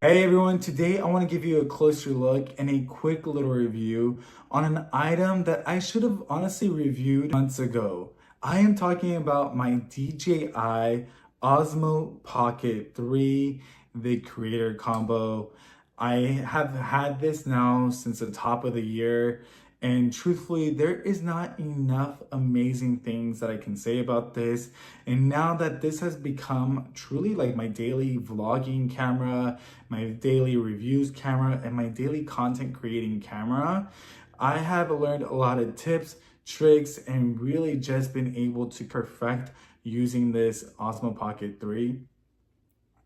Hey everyone, today I want to give you a closer look and a quick little review on an item that I should have honestly reviewed months ago. I am talking about my DJI Osmo Pocket 3, the creator combo. I have had this now since the top of the year, and truthfully, there is not enough amazing things that I can say about this. And now that this has become truly like my daily vlogging camera, my daily reviews camera, and my daily content creating camera, I have learned a lot of tips, tricks, and really just been able to perfect using this Osmo Pocket 3.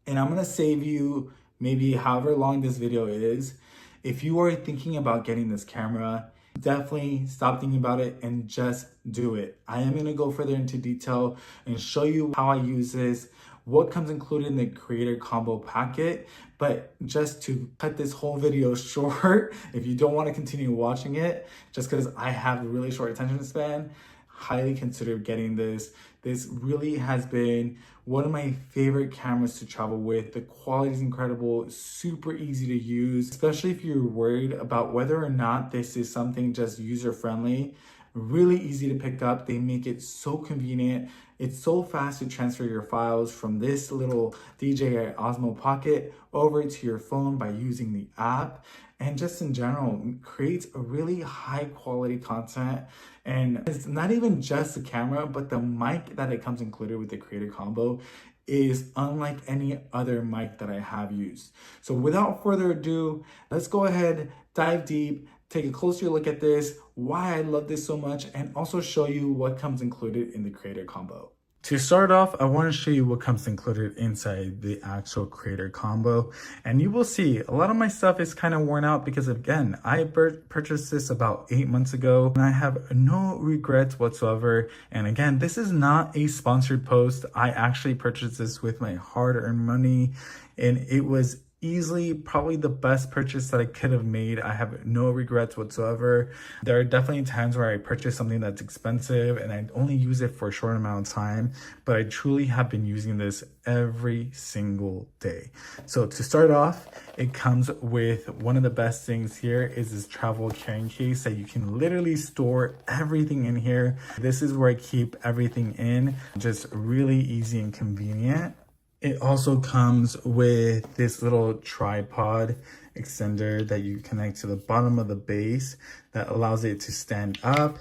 And I'm gonna save you maybe however long this video is. If you are thinking about getting this camera, definitely stop thinking about it and just do it. I am gonna go further into detail and show you how I use this, what comes included in the creator combo packet. But just to cut this whole video short, if you don't want to continue watching it, just because I have a really short attention span, highly consider getting this. This really has been one of my favorite cameras to travel with. The quality is incredible, super easy to use, especially if you're worried about whether or not this is something just user friendly. Really easy to pick up. They make it so convenient. It's so fast to transfer your files from this little DJI Osmo Pocket over to your phone by using the app. And just in general, creates a really high quality content. And it's not even just the camera, but the mic that it comes included with the creator combo is unlike any other mic that I have used. So without further ado, let's go ahead, dive deep, take a closer look at this, why I love this so much, and also show you what comes included in the creator combo. To start off, I want to show you what comes included inside the actual creator combo. And you will see a lot of my stuff is kind of worn out because, again, I purchased this about 8 months ago and I have no regrets whatsoever. And again, this is not a sponsored post. I actually purchased this with my hard-earned money, and it was easily probably the best purchase that I could have made. I have no regrets whatsoever. There are definitely times where I purchase something that's expensive and I only use it for a short amount of time, but I truly have been using this every single day. So to start off, it comes with one of the best things here is this travel carrying case that you can literally store everything in here. This is where I keep everything in, just really easy and convenient. It also comes with this little tripod extender that you connect to the bottom of the base that allows it to stand up.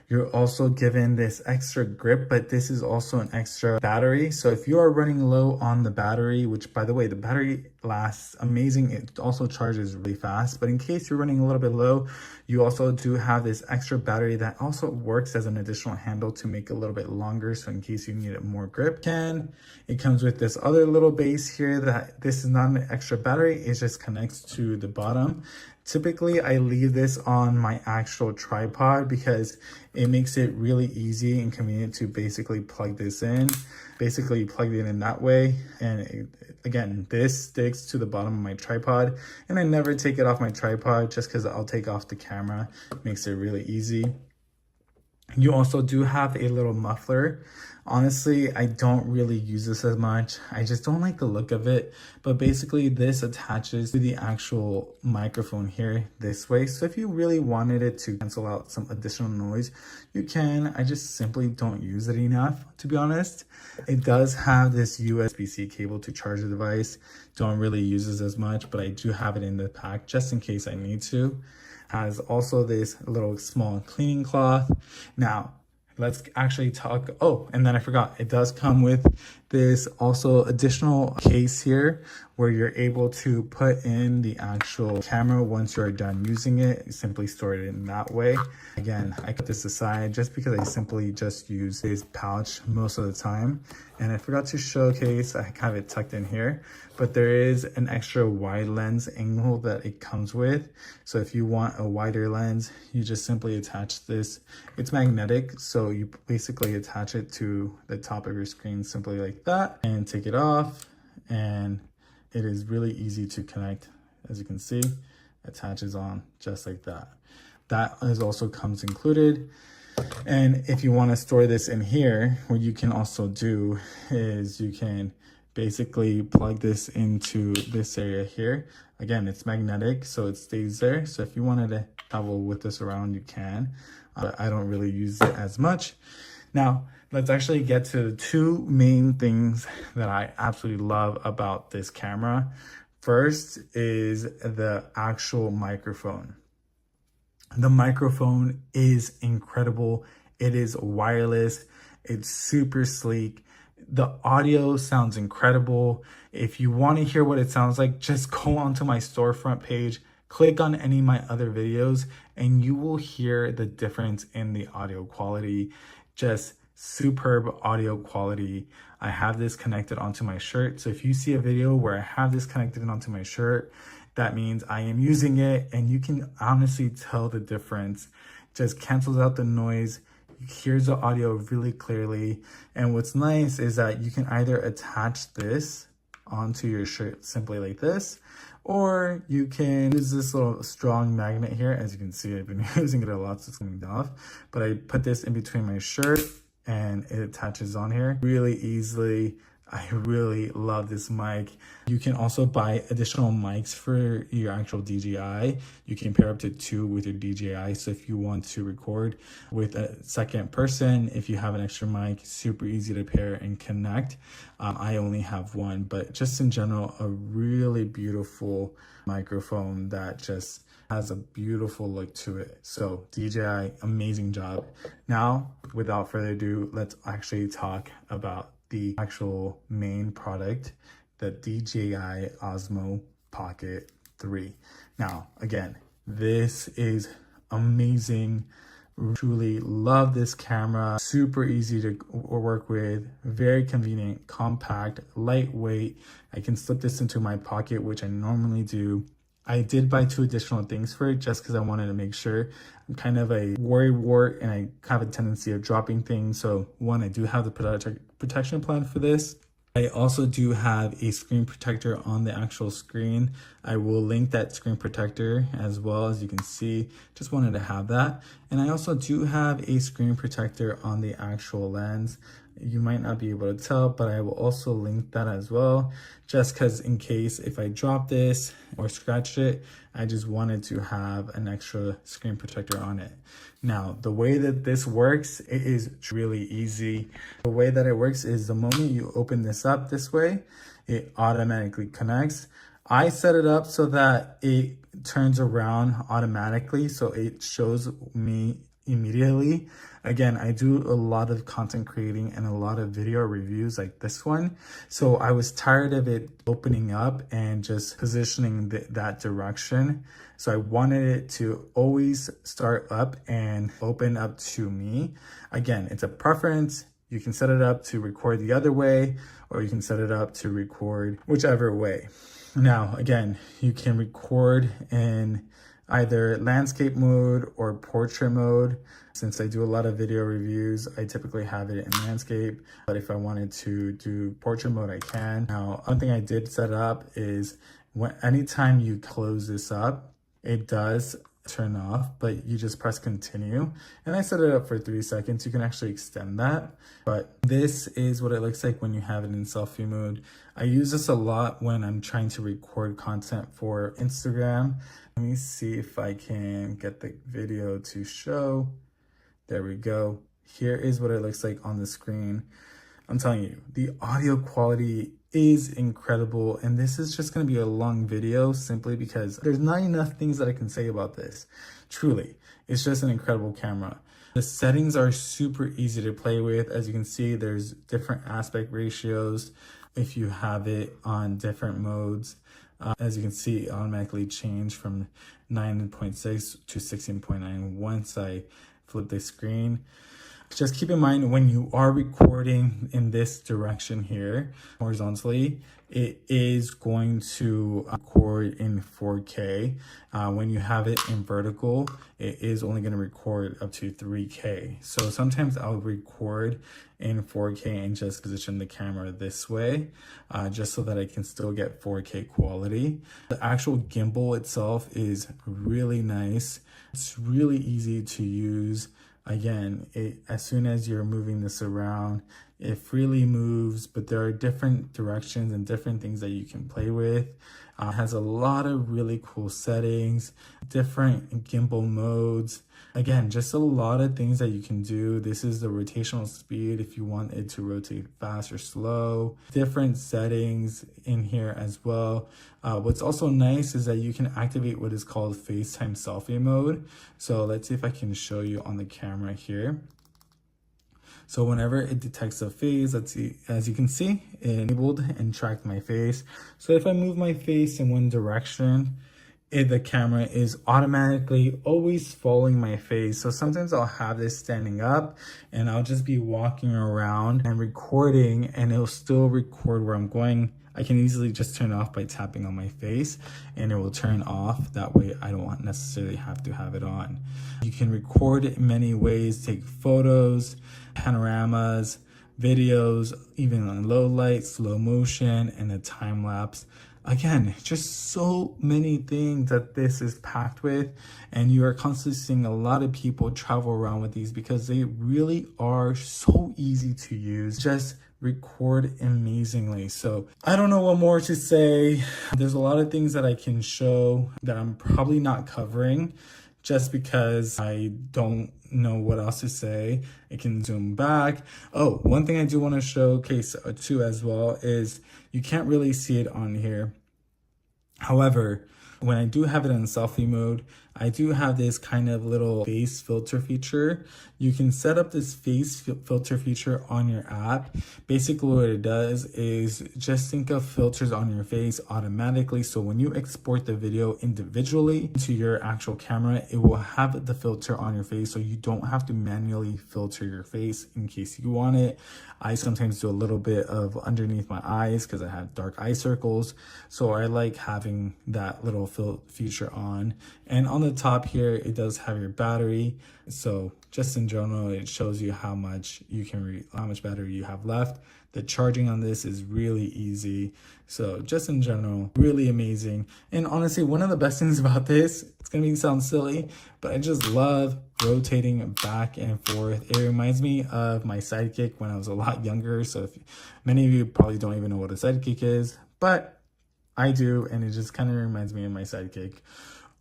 You're also given this extra grip, but this is also an extra battery. So if you are running low on the battery, which by the way, the battery lasts amazing. It also charges really fast, but in case you're running a little bit low, you also do have this extra battery that also works as an additional handle to make it a little bit longer. So in case you need more grip, it comes with this other little base here that this is not an extra battery. It just connects to the bottom. Typically, I leave this on my actual tripod because it makes it really easy and convenient to basically plug this in. Basically, you plug it in that way. And again, this sticks to the bottom of my tripod. And I never take it off my tripod just because I'll take off the camera. It makes it really easy. You also do have a little muffler. Honestly, I don't really use this as much. I just don't like the look of it. But basically, this attaches to the actual microphone here this way. So if you really wanted it to cancel out some additional noise, you can. I just simply don't use it enough, to be honest. It does have this USB-C cable to charge the device. Don't really use this as much, but I do have it in the pack just in case I need to. Has also this little small cleaning cloth. Now, let's actually talk. Oh, and then I forgot, it does come with this also additional case here where you're able to put in the actual camera once you're done using it. You simply store it in that way. Again, I put this aside just because I simply just use this pouch most of the time. And I forgot to showcase, I have it tucked in here, but there is an extra wide lens angle that it comes with. So if you want a wider lens, you just simply attach this. It's magnetic, so you basically attach it to the top of your screen simply like that and take it off, and it is really easy to connect. As you can see, attaches on just like that. That is also comes included. And if you want to store this in here, what you can also do is you can basically plug this into this area here. Again, it's magnetic, so it stays there. So if you wanted to travel with this around, you can, but I don't really use it as much. Now, let's actually get to the two main things that I absolutely love about this camera. First is the actual microphone. The microphone is incredible. It is wireless. It's super sleek. The audio sounds incredible. If you want to hear what it sounds like, just go onto my storefront page, click on any of my other videos, and you will hear the difference in the audio quality. Just superb audio quality. I have this connected onto my shirt. So if you see a video where I have this connected onto my shirt, that means I am using it, and you can honestly tell the difference. Just cancels out the noise, hears the audio really clearly. And what's nice is that you can either attach this onto your shirt simply like this, or you can use this little strong magnet here. As you can see, I've been using it a lot, so it's coming off. But I put this in between my shirt and it attaches on here really easily. I really love this mic. You can also buy additional mics for your actual DJI. You can pair up to 2 with your DJI. So if you want to record with a second person, if you have an extra mic, super easy to pair and connect. I only have one, but just in general, a really beautiful microphone that just has a beautiful look to it. So DJI, amazing job. Now, without further ado, let's actually talk about the actual main product, the DJI Osmo Pocket 3. Now, again, this is amazing. Truly love this camera. Super easy to work with, very convenient, compact, lightweight. I can slip this into my pocket, which I normally do. I did buy 2 additional things for it just because I wanted to make sure. I'm kind of a worrywart and I have a tendency of dropping things. So one, I do have the protection plan for this. I also do have a screen protector on the actual screen. I will link that screen protector as well. As you can see, just wanted to have that. And I also do have a screen protector on the actual lens. You might not be able to tell, but I will also link that as well, just because in case if I drop this or scratch it, I just wanted to have an extra screen protector on it. Now, the way that this works, it is really easy. The way that it works is the moment you open this up this way, it automatically connects. I set it up so that it turns around automatically, so it shows me immediately. Again, I do a lot of content creating and a lot of video reviews like this one. So I was tired of it opening up and just positioning that direction. So I wanted it to always start up and open up to me. Again, it's a preference. You can set it up to record the other way, or you can set it up to record whichever way. Now, again, you can record in either landscape mode or portrait mode. Since I do a lot of video reviews, I typically have it in landscape, but if I wanted to do portrait mode, I can. Now, one thing I did set up is anytime you close this up, it does turn off, but you just press continue. And I set it up for 3 seconds. You can actually extend that, but this is what it looks like when you have it in selfie mode. I use this a lot when I'm trying to record content for Instagram. Let me see if I can get the video to show. There we go. Here is what it looks like on the screen. I'm telling you, the audio quality is incredible. And this is just going to be a long video simply because there's not enough things that I can say about this. Truly, it's just an incredible camera. The settings are super easy to play with. As you can see, there's different aspect ratios if you have it on different modes. As you can see, it automatically changed from 9.6 to 16.9 once I flip the screen. Just keep in mind when you are recording in this direction here, horizontally, it is going to record in 4K. When you have it in vertical, it is only going to record up to 3K. So sometimes I'll record in 4K and just position the camera this way, just so that I can still get 4K quality. The actual gimbal itself is really nice. It's really easy to use. Again, as soon as you're moving this around, It freely moves, but there are different directions and different things that you can play with. It has a lot of really cool settings, different gimbal modes. Again, just a lot of things that you can do. This is the rotational speed if you want it to rotate fast or slow. Different settings in here as well. What's also nice is that you can activate what is called FaceTime selfie mode. So let's see if I can show you on the camera here. So whenever it detects a face, let's see, as you can see, it enabled and tracked my face. So if I move my face in one direction, the camera is automatically always following my face. So sometimes I'll have this standing up and I'll just be walking around and recording, and it'll still record where I'm going. I can easily just turn it off by tapping on my face and it will turn off. That way I don't necessarily have to have it on. You can record in many ways, take photos, panoramas, videos, even on low light, slow motion, and a time lapse. Again, just so many things that this is packed with, and you are constantly seeing a lot of people travel around with these because they really are so easy to use. Just record amazingly. So I don't know what more to say. There's a lot of things that I can show that I'm probably not covering just because I don't know what else to say. I can zoom back. Oh, one thing I do want to showcase too as well is you can't really see it on here. However, when I do have it in selfie mode, I do have this kind of little face filter feature. You can set up this face filter feature on your app. Basically what it does is just think of filters on your face automatically. So when you export the video individually to your actual camera, it will have the filter on your face, so you don't have to manually filter your face in case you want it. I sometimes do a little bit of underneath my eyes because I have dark eye circles. So I like having that little feature on. And on the top here, it does have your battery. So just in general, it shows you how much how much battery you have left. The charging on this is really easy. So just in general, really amazing. And honestly, one of the best things about this, it's gonna sound silly, but I just love rotating back and forth. It reminds me of my Sidekick when I was a lot younger. So many of you probably don't even know what a Sidekick is, but I do, and it just kind of reminds me of my Sidekick.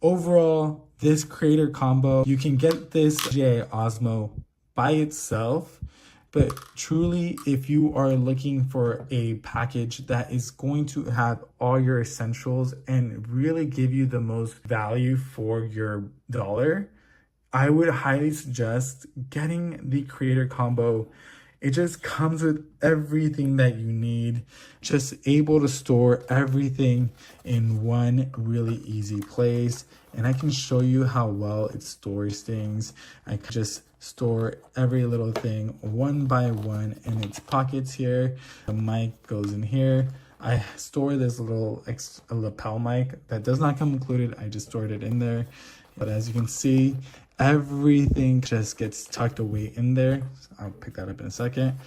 Overall, this creator combo, you can get this DJI Osmo by itself, but truly, if you are looking for a package that is going to have all your essentials and really give you the most value for your dollar, I would highly suggest getting the creator combo. It just comes with everything that you need, just able to store everything in one really easy place. And I can show you how well it stores things. I can just store every little thing one by one in its pockets here. The mic goes in here. I store this little lapel mic that does not come included. I just stored it in there. But as you can see, everything just gets tucked away in there. I'll pick that up in a second.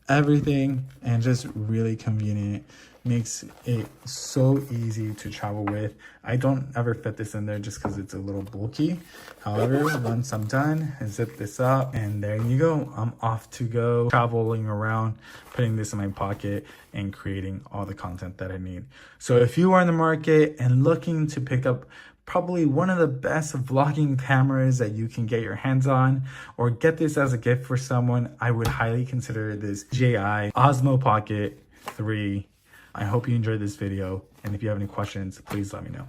Everything, and just really convenient. Makes it so easy to travel with. I don't ever fit this in there just because it's a little bulky. However, once I'm done, I zip this up and there you go. I'm off to go traveling around, putting this in my pocket and creating all the content that I need. So if you are in the market and looking to pick up probably one of the best vlogging cameras that you can get your hands on, or get this as a gift for someone, I would highly consider this DJI Osmo Pocket 3. I hope you enjoyed this video, and if you have any questions, please let me know.